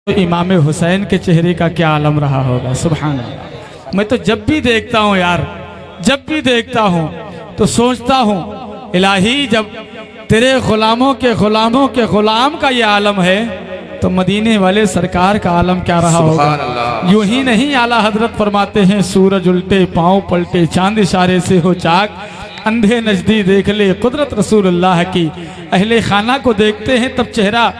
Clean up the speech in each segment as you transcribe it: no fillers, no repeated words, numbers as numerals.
तो इमाम हुसैन के चेहरे का क्या आलम रहा होगा। सुभान अल्लाह। मैं तो जब भी देखता हूँ यार, जब भी देखता हूँ तो सोचता हूँ इलाही, जब तेरे गुलामों के गुलाम का ये आलम है तो मदीने वाले सरकार का आलम क्या रहा होगा। यूं ही नहीं, आला हजरत फरमाते हैं सूरज उल्टे पांव पलटे चांद इशारे से हो चाक, अंधे नजदी देख ले कुदरत रसूलुल्लाह की। अहले खाना को देखते हैं तब चेहरा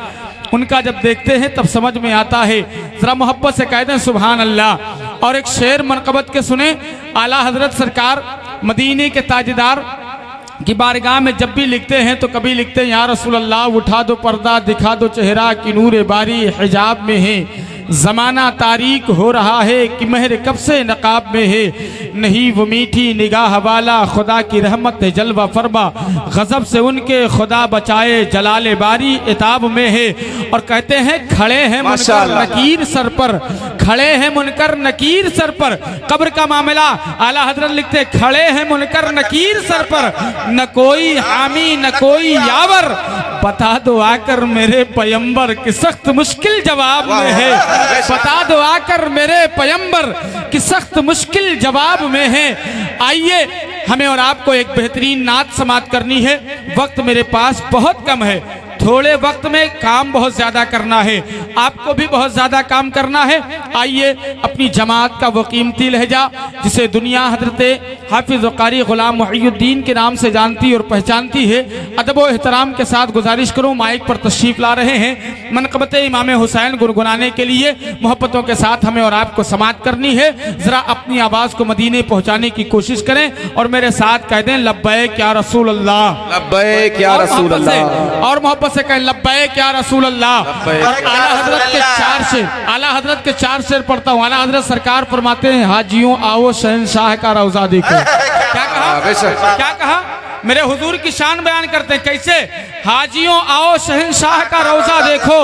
उनका जब देखते हैं तब समझ में आता है। जरा मोहब्बत से कह दें सुभान अल्लाह। और एक शेर मनकबत के सुने, आला हजरत सरकार मदीने के ताजदार की बारगाह में जब भी लिखते हैं तो कभी लिखते हैं या रसूल अल्लाह उठा दो पर्दा दिखा दो चेहरा कि नूरे बारी हिजाब में है, जमाना तारीक हो रहा है कि महर कब से नकाब में है, नहीं वो मीठी निगाह वाला खुदा की रहमत है जलवा फरमा, गजब से उनके खुदा बचाए जलाले बारी इताब में है। और कहते हैं खड़े हैं मुनकर नकीर सर पर, खड़े हैं मुनकर नकीर सर पर, कब्र का मामला आला हजरत लिखते खड़े हैं मुनकर नकीर सर पर, न कोई हामी न कोई यावर, बता दो आकर मेरे पैगंबर कि सख्त मुश्किल जवाब में है, बता दो आकर मेरे पैगंबर कि सख्त मुश्किल जवाब में है। आइए हमें और आपको एक बेहतरीन नात समात करनी है, वक्त मेरे पास बहुत कम है, थोड़े वक्त में काम बहुत ज्यादा करना है, आपको भी बहुत ज्यादा काम करना है। आइए अपनी जमात का वो कीमती लहजा जिसे दुनिया हजरत हाफिज कारी गुलाम मुहीउद्दीन के नाम से जानती और पहचानती है, अदब व एहतराम के साथ गुजारिश करूं माइक पर तशरीफ ला रहे हैं मनक़बत इमाम हुसैन गुनगुनाने के लिए। मोहब्बतों के साथ हमें और आपको समात करनी है, जरा अपनी आवाज को मदीने पहुंचाने की कोशिश करें और मेरे साथ कह दें लब्बैक या रसूल अल्लाह, लब्बैक या रसूल अल्लाह, और मोहब्बत से कहें लब्बैक या रसूल अल्लाह। आला हजरत के चार शेर, आला हजरत के चार शेर पढ़ता हूँ। आला हजरत सरकार फरमाते हैं हाजियों आओ शहंशाह का रौजा देखो। क्या कहा, क्या कहा? मेरे हुजूर की शान बयान करते हैं कैसे, हाजियों आओ शहंशाह का रौजा देखो,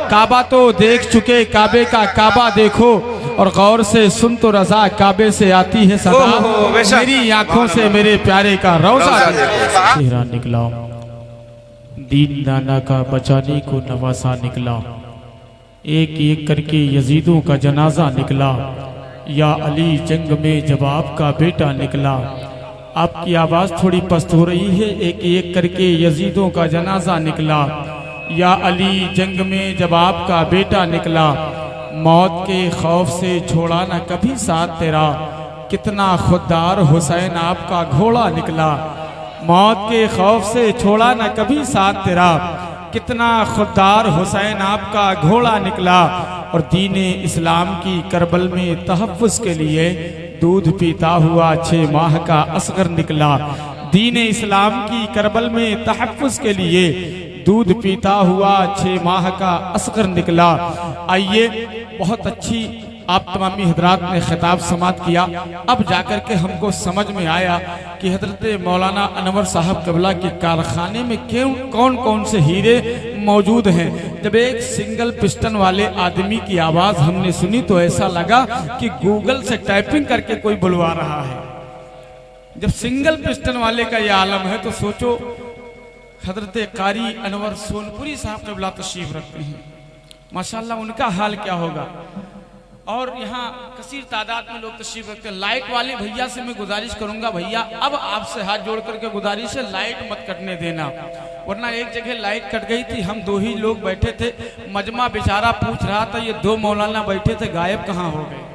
काबा तो देख चुके काबे का काबा देखो, और गौर से सुन तो रजा काबे से आती है सदा, मेरी आंखों से मेरे प्यारे का रौजा देखो। चेहरा निकला दीन दाना का बचाने को नवासा निकला, एक एक करके यजीदों का जनाजा निकला, या अली जंग में जब आपका बेटा निकला। आपकी आवाज़ थोड़ी पस्त हो रही है। एक एक करके यजीदों का जनाजा निकला, या अली जंग में जब आपका बेटा निकला, मौत के खौफ से छोड़ा न कभी साथ तेरा, कितना खुददार हुसैन आपका घोड़ा निकला। मौत के खौफ से छोड़ा न कभी साथ तेरा, कितना खुददार हुसैन आपका घोड़ा निकला। और दीने इस्लाम की करबल में तहफ़्फ़ुज़ के लिए दूध पीता हुआ 6 माह का असगर निकला। दीने इस्लाम की करबल में तहफ़्फ़ुज़ के लिए दूध पीता हुआ 6 माह का असगर निकला। आइए, बहुत अच्छी आप तमामी हजरात ने खिताब समात किया। अब जाकर के हमको समझ में आया कि हजरत मौलाना अनवर साहब क़िबला के कारखाने में क्यों कौन कौन से हीरे मौजूद हैं। जब एक सिंगल पिस्टन वाले आदमी की आवाज़ हमने सुनी तो ऐसा लगा कि गूगल से टाइपिंग करके कोई बुलवा रहा है। जब सिंगल पिस्टन वाले का यह आलम है तो सोचो हजरत कारी अनवर सोनपुरी साहब क़िबला तशरीफ रखते हैं, माशाअल्लाह उनका हाल क्या होगा। और यहाँ कसीर तादाद में लोग तशरीफ रखते हैं। लाइट वाले भैया से मैं गुजारिश करूंगा, भैया अब आपसे हाथ जोड़ करके गुजारिश है लाइट मत कटने देना, वरना एक जगह लाइट कट गई थी, हम 2 ही लोग बैठे थे, मजमा बेचारा पूछ रहा था ये 2 मौलाना बैठे थे गायब कहाँ हो गए।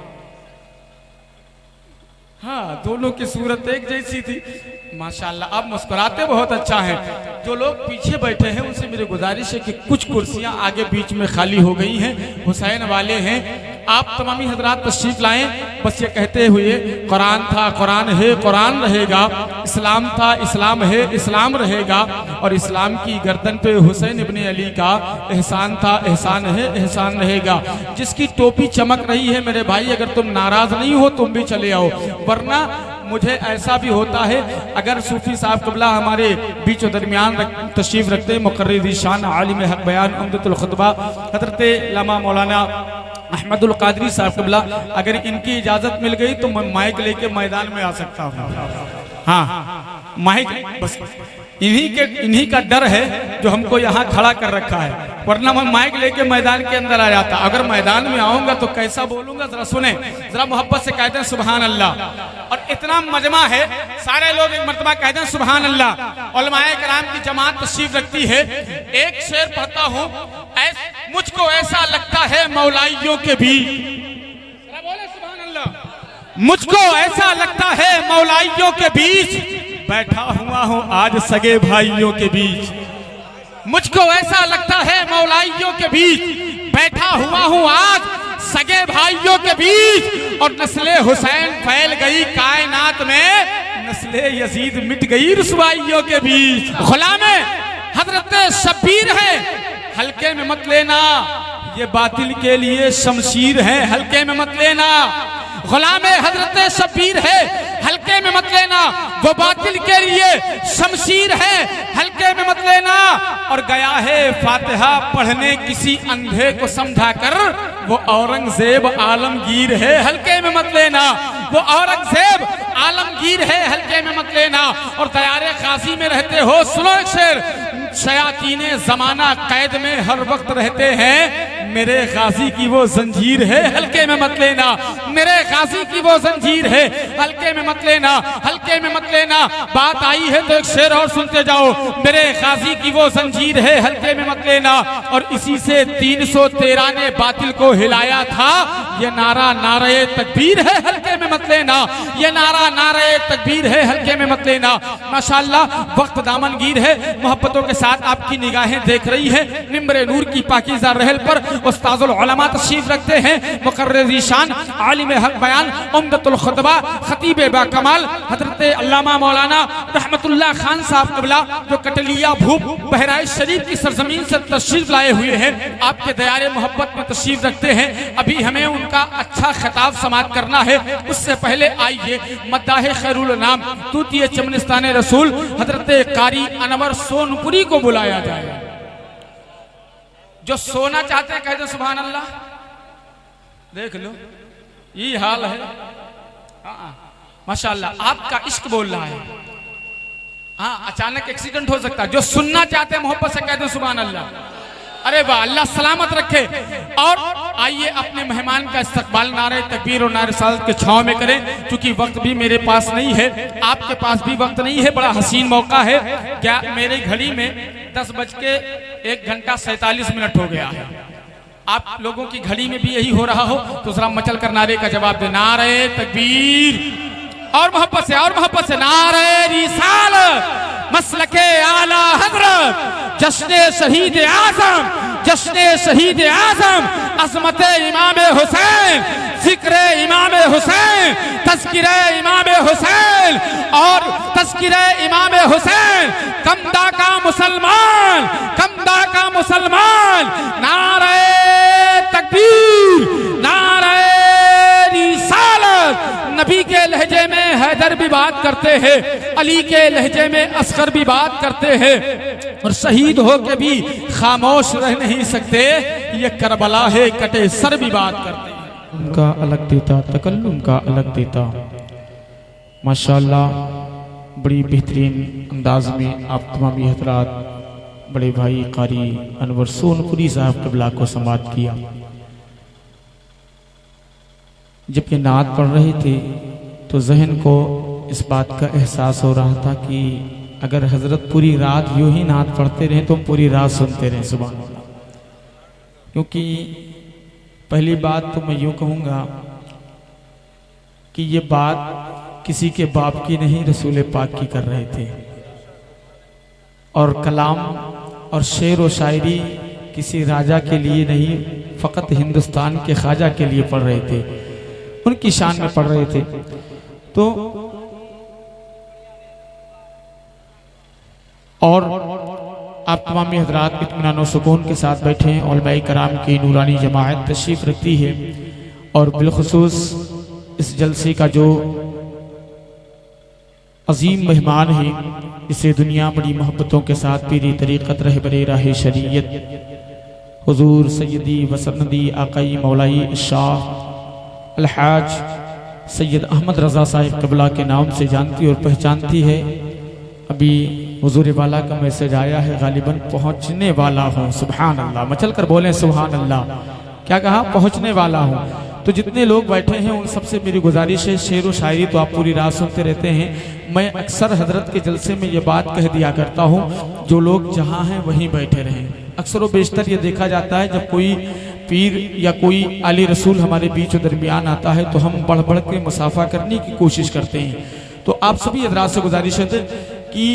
हाँ, दोनों की सूरत एक जैसी थी माशाल्लाह। आप मुस्कुराते बहुत अच्छा है। जो लोग पीछे बैठे हैं उनसे मेरी गुजारिश है कि कुछ कुर्सियां आगे बीच में खाली हो गई हैं, हुसैन वाले हैं, आप तमामी हजरात तशरीफ लाएं। बस ये कहते हुए कुरान था कुरान है कुरान रहेगा, इस्लाम था इस्लाम है इस्लाम रहेगा, और इस्लाम की गर्दन पे हुसैन इब्ने अली का एहसान था एहसान है एहसान रहेगा। जिसकी टोपी चमक रही है मेरे भाई, अगर तुम नाराज नहीं हो तुम भी चले आओ, वरना मुझे ऐसा भी होता है अगर सूफी साहब क़िबला हमारे बीच दरमियान तशरीफ रखते हैं, मुक़र्रिर शान आलिम हक़ बयान उम्दतुल खुतबा हज़रत लामा मौलाना अहमदुल क़ादरी साहब क़िबला, अगर इनकी इजाज़त मिल गई तो मैं माइक लेके मैदान में आ सकता हूँ। हाँ माइक बस इन्हीं का डर है जो हमको यहाँ खड़ा कर रखा है, वरना मैं माइक लेके मैदान के अंदर आ जाता। अगर मैदान में आऊंगा तो कैसा बोलूंगा, जरा सुने, जरा मोहब्बत से कहते हैं सुभान अल्लाह। और इतना मजमा है, सारे लोग एक मर्तबा कहते हैं सुभान अल्लाह। उलमाए कराम की जमात तशरीफ रखती है। एक शेर पढ़ता हूँ, मुझको ऐसा लगता है मौलाइयों के बीच, बोले सुभान अल्लाह, मुझको ऐसा लगता है मौलाइयों के बीच बैठा हुआ हूँ आज सगे भाइयों के बीच। मुझको ऐसा लगता है मौलाइयों के बीच बैठा हुआ हूँ आज सगे भाइयों के बीच। और नस्ले हुसैन फैल गई कायनात में, नस्ले यजीद मिट गई रुसवाइयों के बीच। गुलामे हजरत शब्बीर है, हल्के में मत लेना, ये बातिल के लिए शमशीर है, हल्के में मत लेना। गुलामे हजरत शब्बीर है, हल्के में मत लेना, वो बातिल के लिए शमशीर है, हल्के में मत लेना। और गया है फातिहा पढ़ने किसी अंधे को समझा कर, वो औरंगजेब आलमगीर है, हल्के में मत लेना। वो औरंगजेब आलमगीर है, हल्के में मत लेना। और तैयारे खासी में रहते हो, सुनो एक शेर, शयातीने जमाना कैद में हर वक्त रहते हैं, मेरे गाजी की वो जंजीर है, हल्के में मत लेना। मेरे गाजी की वो जंजीर है, हल्के में मत लेना, हल्के में मत लेना। बात आई है तो एक शेर और सुनते जाओ, मेरे गाजी की वो जंजीर है, हल्के में मत लेना। और इसी से 313 ने बातिल को हिलाया था, ये नारा नारे तकबीर है, हल्के में मत लेना। ये नारा नारे तकबीर है, हल्के में मत लेना। माशाअल्लाह वक्त दामनगीर है, मोहब्बतों के साथ आपकी निगाहें देख रही है। मिंबरे नूर की पाकीज़ा रहल पर उस्ताजुल उलमा तशरीफ रखते हैं, मुकर्रिर ज़ीशान, आलिम हक बयान, उम्दतुल खुतबा, खतीब बाकमाल हजरत अल्लामा मौलाना रहमतुल्लाह खान साहब क़िबला, जो कटलिया भूप बहराइच शरीफ की सरजमीन से तशरीफ लाए हुए हैं, आपके दयारे मोहब्बत में तशरीफ रखते हैं। अभी हमें उनका अच्छा खिताब समाअत करना है, उससे पहले आइए मद्दाह खैरुल नाम तूतिए चमनिस्तान रसूल हजरत कारी अनवर सोनपुरी को बुलाया जाए। जो सोना चाहते हैं कह दो सुभान अल्लाह। देख लो ये हाल है, माशाअल्लाह आपका इश्क बोल रहा है। हाँ, अचानक एक्सीडेंट हो सकता है। जो सुनना चाहते हैं मोहब्बत से कह दो सुभान अल्लाह। अरे वाह, अल्लाह सलामत रखे। और आइए अपने मेहमान का इस्तकबाल नारे तकबीर और नारे सादत के छांव में करें, क्योंकि वक्त भी मेरे पास नहीं है, आपके पास भी वक्त नहीं है। बड़ा हसीन मौका है। क्या मेरी घड़ी में 10:01 हो गया है, आप लोगों की घड़ी में भी यही हो रहा हो तो जरा मचल कर नारे का जवाब दे। नारे तकबीर और मोहब्बत से, और मोहब्बत से नारे रिसालत, मसलके आला हजरत, जश्ने शहीद आजम, जश्ने शहीद आजम, अज़मत इमाम हुसैन, जिक्र इमाम हुसैन, तज़किरे इमाम हुसैन और तज़किरे इमाम हुसैन। कमदा का मुसलमान, कमदा का मुसलमान, नारे तकबीर, नारे रिसालत। नबी के लहजे में हैदर भी बात करते हैं, अली के लहजे में असगर भी बात करते हैं, और शहीद हो के भी खामोश रह नहीं सकते, ये करबला है कटे सर भी बात करते हैं। उनका अलग देता, तकल्लुम का अलग देता। माशाअल्लाह बड़ी बेहतरीन अंदाज में आप तमामी हज़रात बड़े भाई कारी अनवर सोनपुरी साहब क़िबला को समाअत किया। जब ये नात पढ़ रहे थे तो जहन को इस बात का एहसास हो रहा था कि अगर हजरत पूरी रात यूं ही नात पढ़ते रहे तो पूरी रात सुनते रहे सुभान अल्लाह। क्योंकि पहली बात तो मैं यूं कहूँगा कि ये बात किसी के बाप की नहीं, रसूल पाक की कर रहे थे। और कलाम और शेर व शायरी किसी राजा के लिए नहीं, फ़कत हिंदुस्तान के ख्वाजा के लिए पढ़ रहे थे, उनकी शान में पढ़ रहे थे। तो और आप तमामी हजरात इत्मीनान और सुकून के साथ बैठे हैं। उलमाए कराम की नूरानी जमाअत तशरीफ़ रखती है, और बिलखुसूस इस जलसे का जो अजीम मेहमान है, इसे दुनिया बड़ी मोहब्बतों के साथ पीरी तरीक़त रहबरे राह शरीयत हुजूर सैयदी वसन्नदी आकाई मौलाई शाह अलहाज सैयद अहमद रज़ा साहिब क़िबला के नाम से जानती और पहचानती है। अभी हुजूर वाला का मैसेज आया है, गालिबन पहुंचने वाला हूँ। सुभान अल्लाह, मचल कर बोले सुभान अल्लाह। क्या कहा? पहुंचने वाला हूँ। तो जितने लोग बैठे हैं उन सबसे मेरी गुजारिश है, शेर व शायरी तो आप पूरी रात सुनते रहते हैं। मैं अक्सर हजरत के जलसे में ये बात कह दिया करता हूँ, जो लोग जहाँ हैं वहीं बैठे रहें। अक्सर व बेशतर ये देखा जाता है जब कोई पीर या कोई आली रसूल हमारे बीच दरमियान आता है तो हम बढ़ बढ़ के मुसाफा करने की कोशिश करते हैं। तो आप सभी हजरात से गुजारिश है कि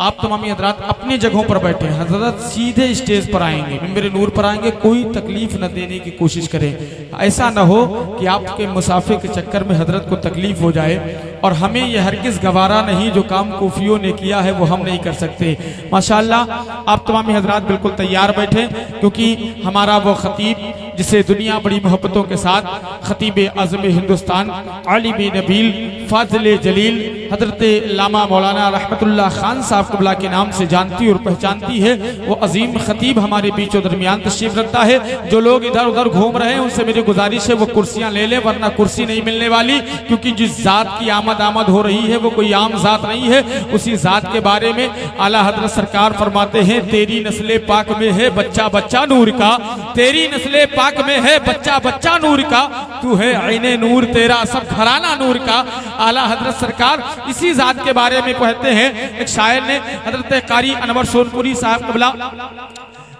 आप तमामी हजरात अपने जगहों पर बैठे हैं। हजरत सीधे स्टेज पर आएंगे, मिंबर नूर पर आएंगे, कोई तकलीफ न देने की कोशिश करें। ऐसा न हो कि आपके मुसाफे के चक्कर में हजरत को तकलीफ हो जाए, और हमें यह हरगिज़ गवारा नहीं, जो काम कोफियों ने किया है वो हम नहीं कर सकते। माशाअल्लाह आप तमामी हजरात बिल्कुल तैयार बैठे, क्योंकि हमारा वो खतीब जिसे दुनिया बड़ी मोहब्बतों के साथ खतीब आज़म हिंदुस्तान आलिम नबील फाज़िल जलील हजरत लामा मौलाना रहमतुल्लाह खान साहब क़िबला के नाम से जानती और पहचानती है, वो अजीम खतीब हमारे बीचों दरमियान तशरीफ रखता है। जो लोग इधर उधर घूम रहे हैं उनसे मेरी गुजारिश है वो कुर्सियां ले ले, वरना कुर्सी नहीं मिलने वाली, क्योंकि जिस जात की आमद हो रही है वो कोई आम जात नहीं है। उसी जात के बारे में आला हजरत सरकार फरमाते हैं, तेरी नस्ले पाक में है बच्चा बच्चा नूर का, तेरी नस्ले पाक में है बच्चा बच्चा नूर का, तू है आईने नूर, तेरा सब घराना नूर का। आला हजरत सरकार इसी जात के बारे में कहते हैं। एक शायर ने हजरत कारी अनवर सोनपुरी साहब क़िबला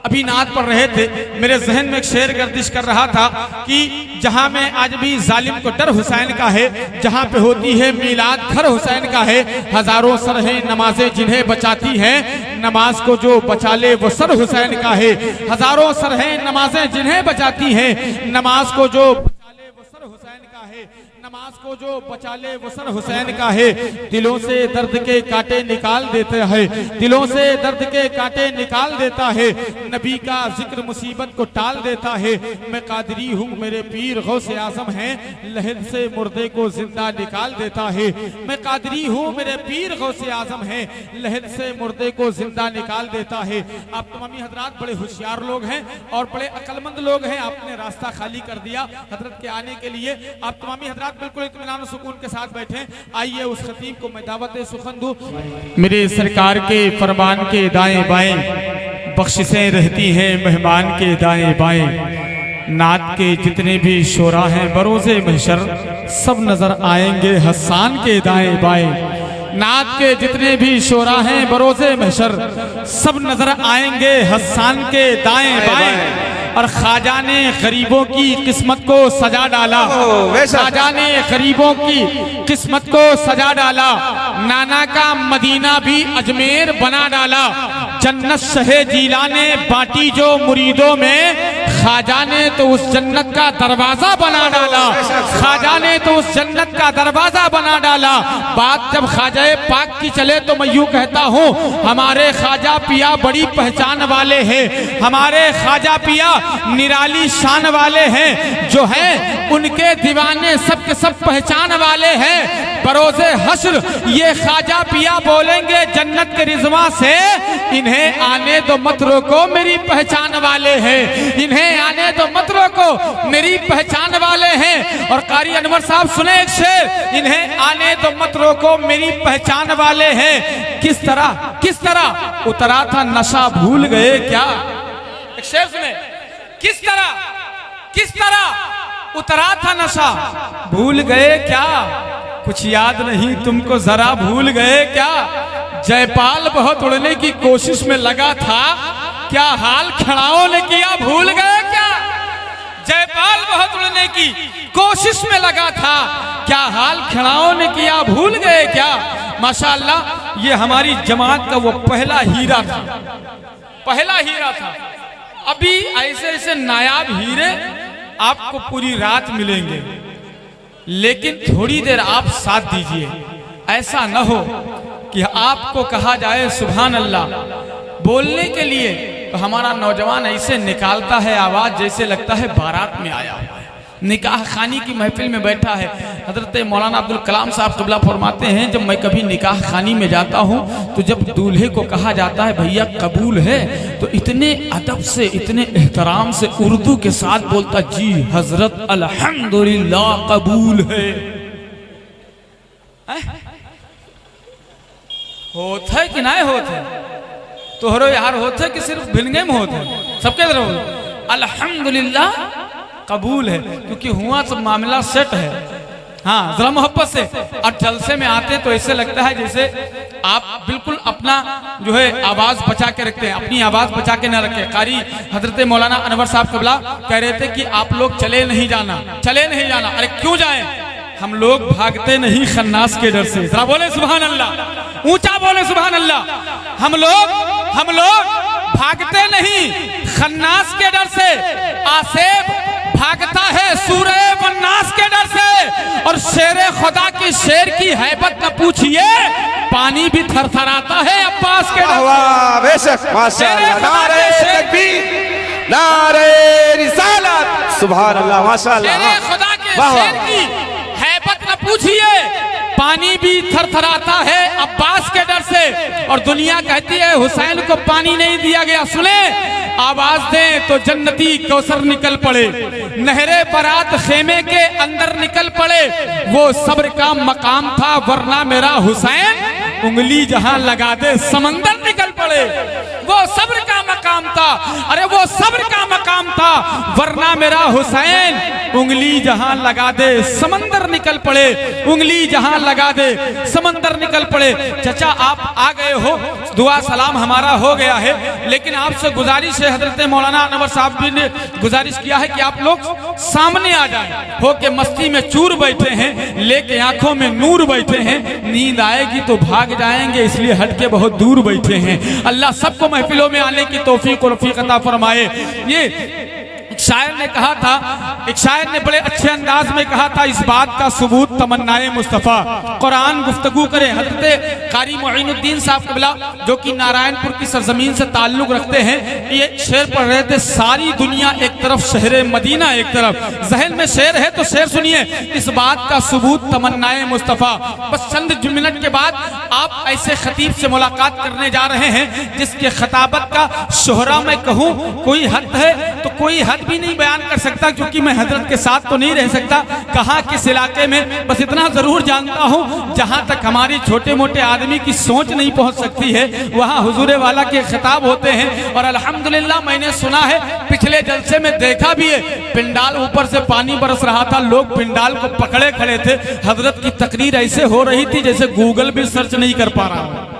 अभी नात पढ़ रहे थे, मेरे जहन में एक शेर गर्दिश कर रहा था कि जहां में आज भी जालिम को डर हुसैन का है, जहां पे होती है मीलाद घर हुसैन का है, हजारों सर है नमाजें जिन्हें बचाती हैं, नमाज को जो बचा ले वो सर हुसैन का है। हजारों सर है नमाजें जिन्हें बचाती हैं, नमाज को जो बचा ले वो सर हुसैन का है, नमाज को जो बचा ले वो सर हुसैन का है। दिलों से दर्द के कांटे निकाल देते हैं, दिलों से दर्द के कांटे निकाल देता है, नबी का जिक्र मुसीबत को टाल देता है। मैं कादरी हूँ मेरे पीर गौसे आजम हैं, लहद से मुर्दे को जिंदा निकाल देता है। मैं कादरी हूँ मेरे पीर गौसे आजम हैं, लहद से मुर्दे को जिंदा निकाल देता है। आप तमामी हजरात बड़े होशियार लोग हैं और बड़े अक्लमंद लोग हैं, आपने रास्ता खाली कर दिया हजरत के आने के लिए। आप तमामी हजरात बिल्कुल इत्मीनान सुकून के साथ बैठे। आइए उस खतीब को मैं दावत सुखन दूं। मेरे सरकार के फरमान के दाएं बाएं बख्शिशें रहती हैं मेहमान के दाएं बाएं, नात के जितने भी शोरा हैं बरोज़े महशर सब नजर आएंगे हसन के दाएं बाएं, नात के जितने भी शोरा हैं बरोज़े महशर सब नजर आएंगे हसन के दाएं बाएं। और ख्वाजा ने गरीबों की किस्मत को सजा डाला, ख्वाजा ने गरीबों की किस्मत को सजा डाला, नाना का मदीना भी अजमेर बना डाला, जन्नत शहे जीला ने बांटी जो मुरीदों में, ख्वाजा ने तो उस जन्नत का दरवाजा बना डाला, ख्वाजा ने तो उस जन्नत का दरवाजा बना डाला। बात जब ख्वाजा पाक की चले तो मैं यूं कहता हूँ, हमारे ख्वाजा पिया बड़ी पहचान वाले हैं, हमारे ख्वाजा पिया निराली शान वाले हैं, जो है उनके दीवाने सब के सब पहचान वाले हैं। बरोज़े हश्र ये ख्वाजा पिया बोलेंगे जन्नत के रिजवा से, इन्हें आने दो मत रोको मेरी पहचान वाले हैं, इन्हें आने दो मत रोको मेरी पहचान वाले हैं। और कारी अनवर साहब सुने एक शेर, इन्हें आने दो मत रोको मेरी पहचान वाले हैं। किस तरह उतरा था नशा भूल गए क्या? एक शेर सुने, किस तरह उतरा था नशा भूल गए क्या? कुछ याद नहीं तुमको जरा भूल गए क्या? जयपाल बहुत उड़ने की कोशिश में लगा था, क्या हाल खड़ाओं ने किया भूल गए क्या? जयपाल बहुत उड़ने की कोशिश में लगा था, क्या हाल खड़ाओं ने किया भूल गए क्या? माशाअल्लाह ये हमारी जमात का वो पहला हीरा था। अभी ऐसे ऐसे नायाब हीरे आपको पूरी रात मिलेंगे, लेकिन थोड़ी देर आप साथ दीजिए। ऐसा न हो कि आपको कहा जाए सुभान अल्लाह बोलने के लिए, तो हमारा नौजवान ऐसे निकालता है आवाज जैसे लगता है बारात में आया हुआ है, निकाह खानी की महफिल में बैठा है। हजरत मौलाना अब्दुल कलाम साहब क़िबला फरमाते हैं, जब मैं कभी निकाह खानी में जाता हूँ तो जब दूल्हे को कहा जाता है भैया कबूल है, तो इतने अदब से इतने एहतराम से उर्दू के साथ बोलता, जी हजरत अल्हम्दुलिल्लाह कबूल है। होत है कि नहीं होत है? तोहरो यार होत है कि सिर्फ भिनगे में होत है? सबके तरफ अल्हम्दुलिल्लाह कबूल है, क्योंकि हुआ सब मामला सेट है। हाँ, जरा मोहब्बत से। और जलसे में आते तो ऐसे लगता है जैसे आप बिल्कुल अपना जो है आवाज बचा के रखते हैं, अपनी आवाज बचा के न रखें। कारी हजरत मौलाना अनवर साहब कबला कह रहे थे कि आप लोग चले नहीं जाना, चले नहीं जाना। अरे क्यों जाए? हम लोग भागते नहीं खन्नास के डर से। जरा बोले सुभान अल्लाह, ऊंचा बोले सुभान अल्लाह। हम लोग भागते नहीं खन्नास के डर से। आसेब भागता है सूरे वन्नास के डर से। और शेरे खुदा की शेर की हैबत न पूछिए, पानी भी थरथराता है अब्बास के डर से। बेशक माशाअल्लाह, नारे तकबीर, नारे रिसालत, सुभान अल्लाह, माशाअल्लाह। शेरे खुदा के शेर की हैबत न पूछिए, पानी भी थरथराता है अब्बास के डर से। और दुनिया कहती है हुसैन को पानी नहीं दिया गया। सुने, आवाज दें तो जन्नती कौसर निकल पड़े, नहरे बरात खेमे के अंदर निकल पड़े। वो सब्र का मकाम था, वरना मेरा हुसैन उंगली जहां लगा दे समंदर निकल पड़े। वो सब्र का मकाम था, अरे वो सब्र का मकाम था, वरना मेरा हुसैन उंगली जहां लगा दे समंदर निकल पड़े। उंगली जहां लगा दे समंदर निकल पड़े। चचा आप आ गए हो, दुआ सलाम हमारा हो गया है, लेकिन आपसे गुजारिश है, हजरत मौलाना अनवर साहब भी ने गुजारिश किया है कि आप लोग सामने आ जाएं। हो के मस्ती में चूर बैठे हैं, लेके आंखों में नूर बैठे हैं, नींद आएगी तो भाग जाएंगे, इसलिए हट के बहुत दूर बैठे हैं। अल्लाह सबको महफिलों में आने की तौफीक और रफीक अता फरमाए। ये शायर ने कहा था, एक शायर ने बड़े अच्छे अंदाज में कहा था, इस बात का सबूत तमन्नाए मुस्तफ़ा, कुरान गुफ्तगू करे। हजरत कारी मोइनुद्दीन साहब कबला जो कि नारायणपुर की सरजमीन से ताल्लुक रखते हैं, ये शेर पढ़ रहे थे, सारी दुनिया एक तरफ शहर मदीना एक तरफ। जहन में शेर है तो शेर सुनिए, इस बात का सबूत तमन्नाए मुस्तफ़ा। बस चंद मिनट के बाद आप ऐसे खतीब से मुलाकात करने जा रहे हैं जिसके खताबत का शोहरा में कहूँ कोई हद है तो कोई हद भी नहीं बयान कर सकता, क्योंकि मैं हजरत के साथ तो नहीं रह सकता। कहाँ किस इलाके में, बस इतना जरूर जानता हूँ, जहाँ तक हमारी छोटे मोटे आदमी की सोच नहीं पहुँच सकती है, वहाँ हुजूर वाला के खिताब होते हैं। और अल्हम्दुलिल्लाह मैंने सुना है, पिछले जलसे में देखा भी है, पिंडाल ऊपर से पानी बरस रहा था, लोग पिंडाल को पकड़े खड़े थे। हजरत की तकरीर ऐसे हो रही थी जैसे गूगल भी सर्च नहीं कर पा रहा।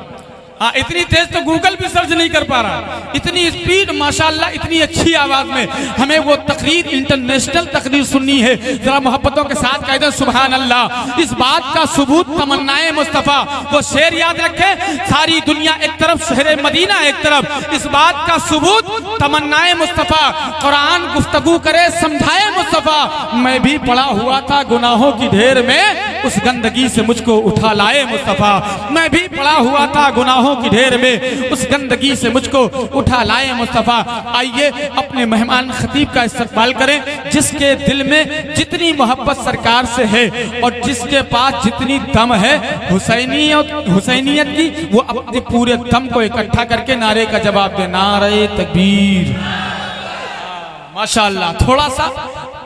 हाँ, इतनी तेज तो गूगल भी सर्च नहीं कर पा रहा, इतनी स्पीड माशाल्लाह, इतनी अच्छी आवाज में। हमें वो तकरीर, इंटरनेशनल तकरीर सुननी है। जरा मोहब्बतों के साथ कह दे सुभान अल्लाह। इस बात का सबूत तमन्नाए मुस्तफ़ा। वो शेर याद रखे, सारी दुनिया एक तरफ शहर मदीना एक तरफ। इस बात का सबूत तमन्नाए मुस्तफ़ा। कुरान गुफ्तगू करे समझाए मुस्तफ़ा। मैं भी पड़ा हुआ था गुनाहों की ढेर में, उस गंदगी से मुझको उठा लाए मुस्तफ़ा। मैं भी पड़ा हुआ था गुनाहों की ढेर में, उस गंदगी से मुझको उठा लाए मुस्तफ़ा। आइए अपने मेहमान खतीब का इस्तकबाल करें, जिसके दिल में जितनी मोहब्बत सरकार से है और जिसके पास जितनी दम है हुसैनियत की, वो अपने पूरे दम को इकट्ठा करके नारे का जवाब दे, नारे तकबीर। माशाअल्लाह, थोड़ा सा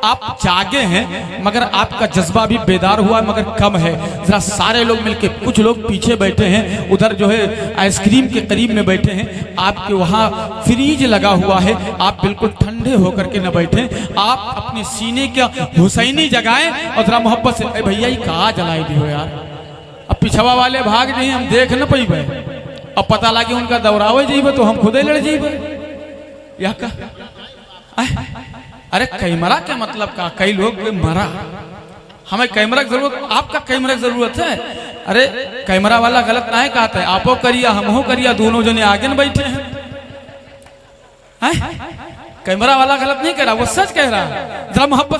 आप जागे हैं मगर आपका जज्बा भी बेदार हुआ मगर कम है। जरा सारे लोग मिलके, कुछ लोग पीछे बैठे हैं, उधर जो है आइसक्रीम के करीब में बैठे हैं, आपके वहाँ फ्रीज लगा हुआ है, आप बिल्कुल ठंडे होकर के न बैठे, आप अपने सीने का हुसैनी जगाएं और जरा मोहब्बत से, भैया ये कहाँ जलाई दी हो यार, अब पिछवा वाले भाग जाइए, हम देख न पाई, अब पता लगे उनका दौरावे जाइए तो हम खुदे लड़ जाइए। या का अरे कैमरा के मतलब का, कई लोग मरा, हमें कैमरा की जरूरत, आपका कैमरा की जरूरत है। अरे कैमरा वाला गलत ना है, कहता है आपो करिया हमहो करिया, दोनों जने आगे न बैठे हैं। कैमरा वाला गलत नहीं कह रहा, वो सच कह रहा है। जरा मोहब्बत